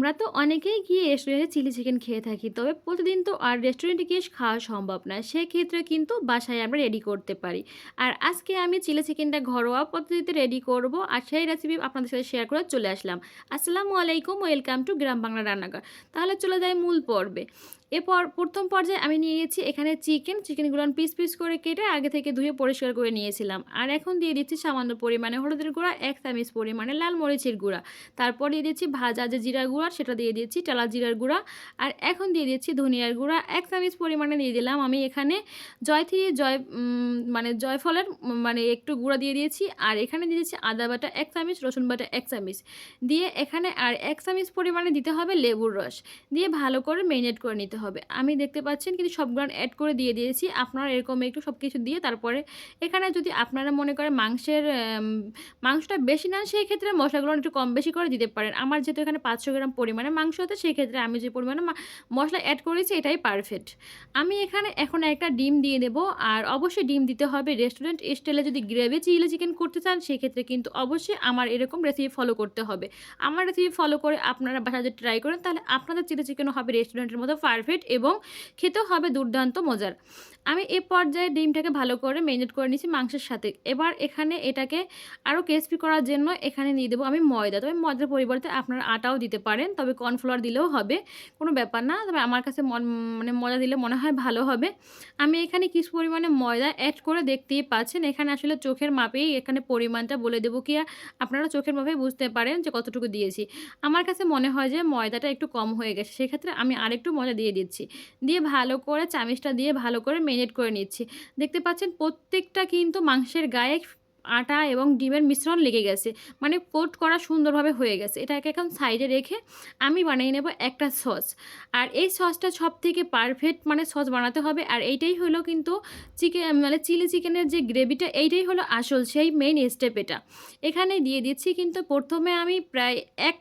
আমরা তো অনেকেই গিয়ে রেস্টুরেন্টে চিলি চিকেন খেয়ে থাকি। তবে প্রতিদিন তো আর রেস্টুরেন্টে গিয়ে খাওয়া সম্ভব না। সেক্ষেত্রে কিন্তু বাসায় আমরা রেডি করতে পারি। আর আজকে আমি চিলি চিকেনটা ঘরোয়া পদ্ধতিতে রেডি করব। আর সেই রেসিপি আপনাদের সাথে শেয়ার করে চলে আসলাম। আসসালামু আলাইকুম, ওয়েলকাম টু গ্রাম বাংলা রান্নাঘর। তাহলে চলে যাই মূল পর্বে। এরপর ১ম পর্যায়ে আমি নিয়ে নিয়েছি এখানে চিকেনগুলো পিস, পিস করে কেটে আগে থেকে ধুয়ে পরিষ্কার করে নিয়েছিলাম। আর এখন দিয়ে দিচ্ছি সামান্য পরিমাণে হলুদের গুঁড়া, ১ চামচ পরিমাণে লাল মরিচের গুঁড়া। তারপর দিয়ে দিচ্ছি ভাজা যে জিরার গুঁড়া সেটা দিয়ে দিচ্ছি, টালা জিরার গুঁড়া। আর এখন দিয়ে দিচ্ছি ধনিয়ার গুঁড়া ১ চামচ পরিমাণে দিয়ে দিলাম। আমি এখানে মানে জয়ফলের মানে একটু গুঁড়া দিয়ে দিয়েছি। আর এখানে দিয়ে দিচ্ছি আদা বাটা ১ চামচ, রসুন বাটা ১ চামচ। দিয়ে এখানে আর ১ চামচ পরিমাণে দিতে হবে লেবুর রস। দিয়ে ভালো করে মেরিনেট করে নিতে হবে। আমি দেখতে পাচ্ছেন কিন্তু সবগুলো অ্যাড করে দিয়ে দিয়েছি। আপনারা এরকম একটু সব কিছু দিয়ে তারপরে এখানে যদি আপনারা মনে করেন মাংসটা বেশি নেন সেই ক্ষেত্রে মশলাগুলো একটু কম বেশি করে দিতে পারেন। আমার যেহেতু এখানে ৫০০ গ্রাম পরিমাণে মাংস আছে সেই ক্ষেত্রে আমি যে পরিমাণে মশলা অ্যাড করেছি এটাই পারফেক্ট। আমি এখানে এখন একটা ডিম দিয়ে দেব। আর অবশ্যই ডিম দিতে হবে রেস্টুরেন্ট স্টাইলে। যদি গ্রেভি চিলি চিকেন করতে চান সেক্ষেত্রে কিন্তু অবশ্যই আমার এরকম রেসিপি ফলো করতে হবে। আমার রেসিপি ফলো করে আপনারা বাসায় যদি ট্রাই করেন তাহলে আপনাদের চিলি চিকেনও হবে রেস্টুরেন্টের মতো পারফেক্ট এবং খেতেও হবে দুর্দান্ত মজার। আমি এই পর্যায়ে ডিমটাকে ভালো করে মেরিনেট করে নিয়েছি মাংসের সাথে। এবার এখানে এটাকে আরও ক্রিস্পি করার জন্য এখানে দিয়ে দেবো আমি ময়দা। তবে ময়দার পরিবর্তে আপনারা আটাও দিতে পারেন, তবে কর্নফ্লাওয়ার দিলেও হবে, কোনো ব্যাপার না। তবে আমার কাছে মানে ময়দা দিলে মনে হয় ভালো হবে। আমি এখানে কিছু পরিমাণে ময়দা অ্যাড করে দেখতেই পাচ্ছেন। এখানে আসলে চোখের মাপেই এখানে পরিমাণটা বলে দেবো কি আপনারা চোখের মাপেই বুঝতে পারেন যে কতটুকু দিয়েছি। আমার কাছে মনে হয় যে ময়দাটা একটু কম হয়ে গেছে, সেক্ষেত্রে আমি আরেকটু ময়দা দিয়ে দিচ্ছি। দিয়ে ভালো করে চামিচটা দিয়ে ভালো করে মেরিনেট করে নিচ্ছি। দেখতে পাচ্ছেন প্রত্যেকটা কিন্তু মাংসের গায়ে আটা এবং ডিমের মিশ্রণ লেগে গেছে, মানে কোট করা সুন্দরভাবে হয়ে গেছে। এটাকে এখন সাইডে রেখে আমি বানিয়ে নেব একটা সস। আর এই সসটা সবথেকে পারফেক্ট মানে সস বানাতে হবে। আর এইটাই হলো কিন্তু মানে চিলি চিকেনের যে গ্রেভিটা এইটাই হলো আসল সেই মেইন স্টেপ এটা। এখানে দিয়ে দিচ্ছি কিন্তু প্রথমে আমি প্রায় ১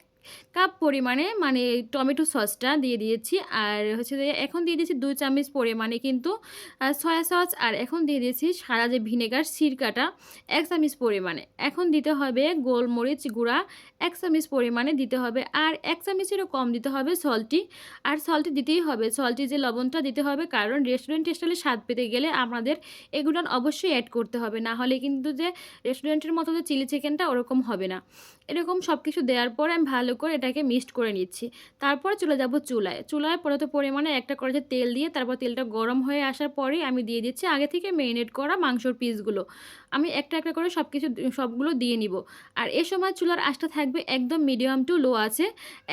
কাপ পরিমাণে মানে টমেটো সসটা দিয়ে দিয়েছি। আর হচ্ছে যে এখন দিয়ে দিয়েছি ২ চামচ পরিমাণে কিন্তু সয়া সস। আর এখন দিয়ে দিয়েছি সাদা যে ভিনেগার সিরকাটা ১ চামচ পরিমাণে। এখন দিতে হবে গোলমরিচ গুঁড়া ১ চামচ পরিমাণে দিতে হবে। আর ১ চামচেরও কম দিতে হবে সল্টি। আর সল্টি দিতেই হবে, সল্টি যে লবণটা দিতে হবে, কারণ রেস্টুরেন্ট স্টাইলে স্বাদ পেতে গেলে আমাদের এগুলো অবশ্যই অ্যাড করতে হবে। না হলে কিন্তু যে রেস্টুরেন্টের মতো যে চিলি চিকেনটা ওরকম হবে না। এরকম সব কিছু দেওয়ার পর আমি ভালো করে এটাকে মিক্সড করে নিচ্ছি। তারপর চলে যাব চুলায়। চুলায় পর্যাপ্ত পরিমাণে একটা কড়াইতে তেল দিয়ে তারপর তেলটা গরম হয়ে আসার পরেই আমি দিয়ে দিচ্ছি আগে থেকে মেরিনেট করা মাংসর পিসগুলো। আমি একটা, একটা করে সবগুলো দিয়ে নিব। আর এ সময় চুলার আঁচটা থাকবে একদম মিডিয়াম টু লো আছে।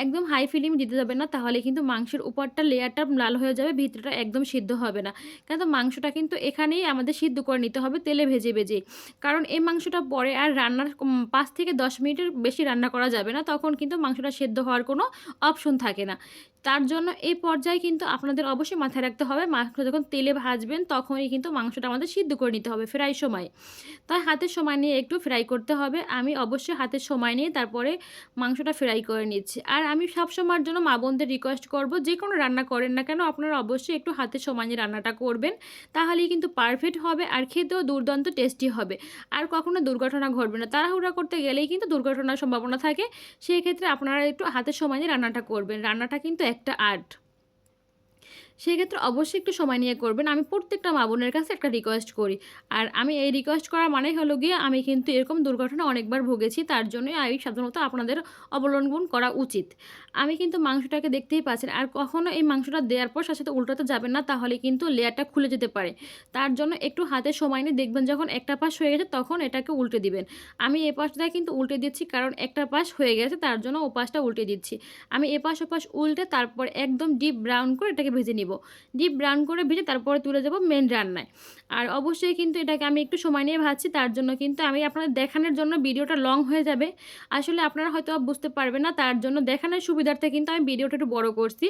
একদম হাই ফ্লেম দিতে যাবে না, তাহলে কিন্তু মাংসের উপরটা লেয়ারটা লাল হয়ে যাবে, ভিতরটা একদম সিদ্ধ হবে না। কিন্তু মাংসটা কিন্তু এখানেই আমাদের সিদ্ধ করে নিতে হবে তেলে ভেজে ভেজে। কারণ এই মাংসটা পরে আর রান্নার ৫ থেকে ১০ মিনিটের বেশি রান্না করা যাবে না, তখন কিন্তু মাংসটা সেদ্ধ হওয়ার কোনো অপশন থাকে না। তার জন্য এই পর্যায়ে কিন্তু আপনাদের অবশ্যই মাথায় রাখতে হবে মাংস যখন তেলে ভাজবেন তখনই কিন্তু মাংসটা আমাদের সিদ্ধ করে নিতে হবে ফ্রাই সময়। তাই হাতের সময় নিয়ে একটু ফ্রাই করতে হবে। আমি অবশ্যই হাতের সময় নিয়ে তারপরে মাংসটা ফ্রাই করে নিচ্ছি। আর আমি সবসময়ের জন্য মা বোনদের রিকোয়েস্ট করব, যে কোনো রান্না করেন না কেন আপনারা অবশ্যই একটু হাতের সময় নিয়ে রান্নাটা করবেন, তাহলেই কিন্তু পারফেক্ট হবে আর খেতেও দুর্দান্ত টেস্টি হবে। আর কখনো দুর্ঘটনা ঘটবে না। তাড়াহুড়া করতে গেলেই কিন্তু দুর্ঘটনার সম্ভাবনা থাকে। সেই ক্ষেত্রে আপনারা একটু হাতের সময় নিয়ে রান্নাটা করবেন। রান্নাটা কিন্তু একটা আর্ট। সেক্ষেত্রে অবশ্যই একটু সময় নিয়ে করবেন। আমি প্রত্যেকটা মা বোনের কাছে একটা রিকোয়েস্ট করি। আর আমি এই রিকোয়েস্ট করা মানেই হলো গিয়ে আমি কিন্তু এরকম দুর্ঘটনা অনেকবার ভুগেছি। তার জন্যই এই সাবধানতা আপনাদের অবলম্বন করা উচিত। আমি কিন্তু মাংসটাকে দেখতেই পাচ্ছেন। আর কখনো এই মাংসটা দেওয়ার পর সাথে, সাথে উল্টাতে যাবেন না, তাহলে কিন্তু লেয়ারটা খুলে যেতে পারে। তার জন্য একটু হাতে সময় নিয়ে দেখবেন যখন একটা পাশ হয়ে গেছে তখন এটাকে উল্টে দিবেন। আমি এ পাশটায় কিন্তু উল্টে দিচ্ছি, কারণ একটা পাশ হয়ে গেছে তার জন্য ও পাশটা উল্টে দিচ্ছি। আমি এপাশ ওপাশ উল্টে তারপর একদম ডিপ ব্রাউন করে এটাকে ভেজে নিব। ডিপ ব্রাউন করে ভেজে তারপরে তুলে যাব মেন রান্নায়। আর অবশ্যই কিন্তু এটাকে আমি একটু সময় নিয়ে ভাজছি, তার জন্য কিন্তু আমি আপনাদের দেখানোর জন্য ভিডিওটা লং হয়ে যাবে। আসলে আপনারা হয়তো বুঝতে পারবেন না, তার জন্য দেখানোর সুবিধার্থে কিন্তু আমি ভিডিওটা একটু বড় করছি।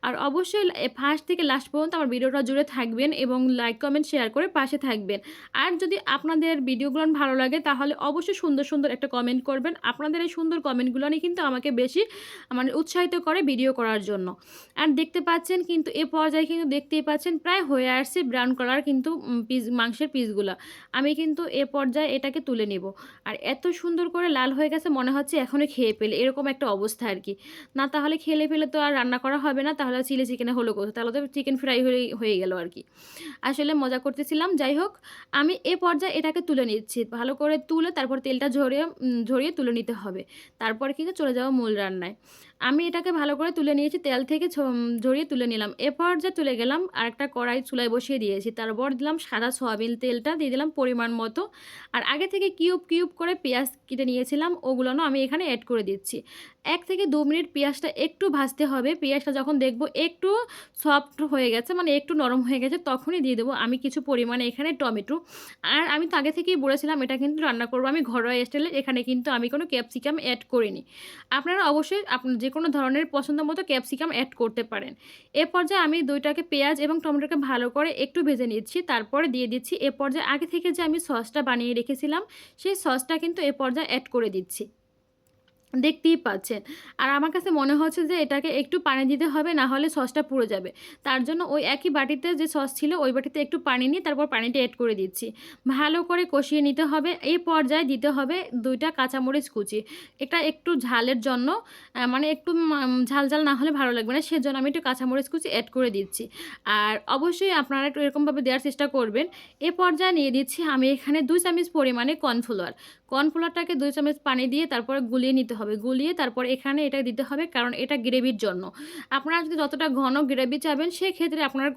আর অবশ্যই ফার্স্ট থেকে লাস্ট পর্যন্ত আমার ভিডিওটা জুড়ে থাকবেন এবং লাইক কমেন্ট শেয়ার করে পাশে থাকবেন। আর যদি আপনাদের ভিডিওগুলো ভালো লাগে তাহলে অবশ্যই সুন্দর সুন্দর একটা কমেন্ট করবেন। আপনাদের এই সুন্দর কমেন্টগুলো নিয়ে কিন্তু আমাকে বেশি মানে উৎসাহিত করে ভিডিও করার জন্য। আর দেখতে পাচ্ছেন কিন্তু এরপর পর্যায়ে কিন্তু দেখতেই পাচ্ছেন প্রায় হয়ে আসছে ব্রাউন কালার কিন্তু মাংসের পিসগুলা। আমি কিন্তু এ পর্যায়ে এটাকে তুলে নিব। আর এত সুন্দর করে লাল হয়ে গেছে মনে হচ্ছে এখনই খেয়ে ফেলি, এরকম একটা অবস্থা আরকি। না তাহলে খেলে ফেলে তো আর রান্না করা হবে না, তাহলে চিলি চিকেনে হলো কোথায়? তাহলে তো চিকেন ফ্রাই হয়ে গেল আরকি। আসলে মজা করতেছিলাম। যাই হোক, আমি এ পর্যায়ে এটাকে তুলে নিচ্ছি। ভালো করে তুলে তারপর তেলটা ঝরিয়ে তুলে নিতে হবে। তারপরে কিন্তু চলে যাব মূল রান্নায়। আমি এটাকে ভালো করে তুলে নিয়েছি, তেল থেকে ঝরিয়ে তুলে নিলাম। এ পর্যায়ে তুলে গেলাম আরেকটা কড়াই চুলায় বসিয়ে দিয়েছি। তারপর দিলাম সাদা সয়াবিন তেলটা, দিয়ে দিলাম পরিমাণ মতো। আর আগে থেকে কিউব করে পেঁয়াজ কেটে নিয়েছিলাম, ওগুলোও আমি এখানে এড করে দিচ্ছি। ১ থেকে ২ মিনিট পেঁয়াজটা একটু ভাজতে হবে। পেঁয়াজটা যখন দেখব একটু সফট হয়ে গেছে, মানে একটু নরম হয়ে গেছে, তখনই দিয়ে দেবো আমি কিছু পরিমাণে এখানে টমেটো। আর আমি তো আগে থেকেই বলেছিলাম এটা কিন্তু রান্না করব আমি ঘরোয়া স্টাইলে, এখানে কিন্তু আমি কোনো ক্যাপসিকাম এড করিনি। আপনারা অবশ্যই যেকোনো ধরনের পছন্দ মতো ক্যাপসিকাম এড করতে পারেন। এ পর্যায়ে আমি ২ টাকে পেঁয়াজ এবং টমেটোকে ভালো করে একটু ভেজে নিচ্ছি। তারপরে দিয়ে দিচ্ছি এ পর্যায়ে আগে থেকে যে আমি সসটা বানিয়ে রেখেছিলাম, সেই সসটা কিন্তু এ পর্যায়ে এড করে দিচ্ছি। দেখতেই পাচ্ছেন। আর আমার কাছে মনে হচ্ছে যে এটাকে একটু পানি দিতে হবে, না হলে সসটা পুড়ে যাবে। তার জন্য ওই একই বাটিতে যে সস ছিল ওই বাটিতে একটু পানি নিয়ে তারপর পানিটা এড করে দিচ্ছি। ভালো করে কষিয়ে নিতে হবে। এই পর্যায়ে দিতে হবে ২ টা কাঁচামরিচ কুচি। এটা একটু ঝালের জন্য, মানে একটু ঝাল না হলে ভালো লাগবে না। সেজন্য আমি একটু কাঁচামরিচ কুচি এড করে দিচ্ছি। আর অবশ্যই আপনারা একটু এরকমভাবে দেওয়ার চেষ্টা করবেন। এ পর্যায়ে নিয়ে দিচ্ছি আমি এখানে ২ চামচ পরিমাণে কর্নফ্লাওয়ার। কর্নফ্লাওয়ারটাকে ২ চামচ পানি দিয়ে তারপরে গুলিয়ে নিতে হবে। গুলিয়ে তারপর এখানে এটা দিতে হবে, কারণ এটা গ্রেভির জন্য। আপনারা যদি যতটা ঘন গ্রেভি চাবেন সেক্ষেত্রে আপনারা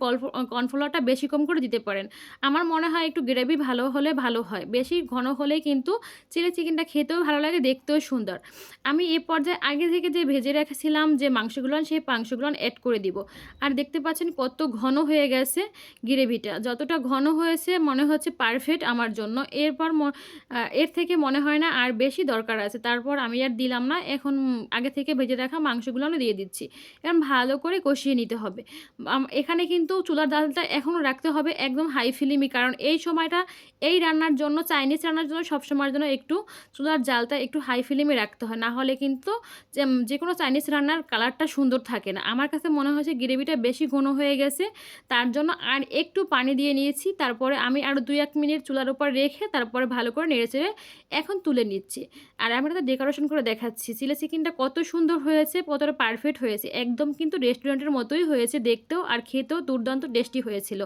কর্নফ্লাওয়ারটা বেশি কম করে দিতে পারেন। আমার মনে হয় একটু গ্রেভি ভালো হলে ভালো হয়। বেশি ঘন হলেই কিন্তু চিলি চিকেনটা খেতেও ভালো লাগে, দেখতেও সুন্দর। আমি এ পর্যায়ে আগে থেকে যে ভেজে রেখেছিলাম যে মাংসগুলো, সেই মাংসগুলো এড করে দিব। আর দেখতে পাচ্ছেন কত ঘন হয়ে গেছে গ্রেভিটা। যতটা ঘন হয়েছে মনে হচ্ছে পারফেক্ট আমার জন্য। এরপর এর থেকে মনে হয় না আর বেশি দরকার আছে। তারপর আমি আর দিলাম না। এখন আগে থেকে ভেজে রাখা মাংসগুলোও দিয়ে দিচ্ছি। এখন ভালো করে কষিয়ে নিতে হবে। এখানে কিন্তু চুলার জালটা এখনও রাখতে হবে একদম হাই ফ্লেমে, কারণ এই সময়টা এই রান্নার জন্য, চাইনিজ রান্নার জন্য সবসময়ের জন্য একটু চুলার জালটা একটু হাই ফ্লেমে রাখতে হয়। না হলে কিন্তু যেকোনো চাইনিজ রান্নার কালারটা সুন্দর থাকে না। আমার কাছে মনে হয়েছে গ্রেভিটা বেশি ঘন হয়ে গেছে। তার জন্য আর একটু পানি দিয়ে নিয়েছি। তারপরে আমি আরও ২-১ মিনিট চুলার উপর রেখে তারপরে ভালো করে নেড়েচেড়ে এখন তুলে নিচ্ছি। আর আমি এটা ডেকোরেশন করে দেখাচ্ছি। চিলি চিকেনটা কত সুন্দর হয়েছে, কতটা পারফেক্ট হয়েছে। একদম কিন্তু রেস্টুরেন্টের মতোই হয়েছে দেখতেও, আর খেতেও দুর্দান্ত টেস্টি হয়েছিল।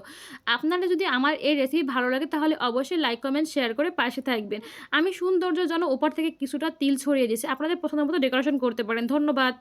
আপনাদের যদি আমার এই রেসিপি ভালো লাগে তাহলে অবশ্যই লাইক, কমেন্ট, শেয়ার করে পাশে থাকবেন। আমি সৌন্দর্যের জন্য উপর থেকে কিছুটা তিল ছড়িয়ে দিয়েছি। আপনাদের পছন্দ মতো ডেকোরেশন করতে পারেন। ধন্যবাদ।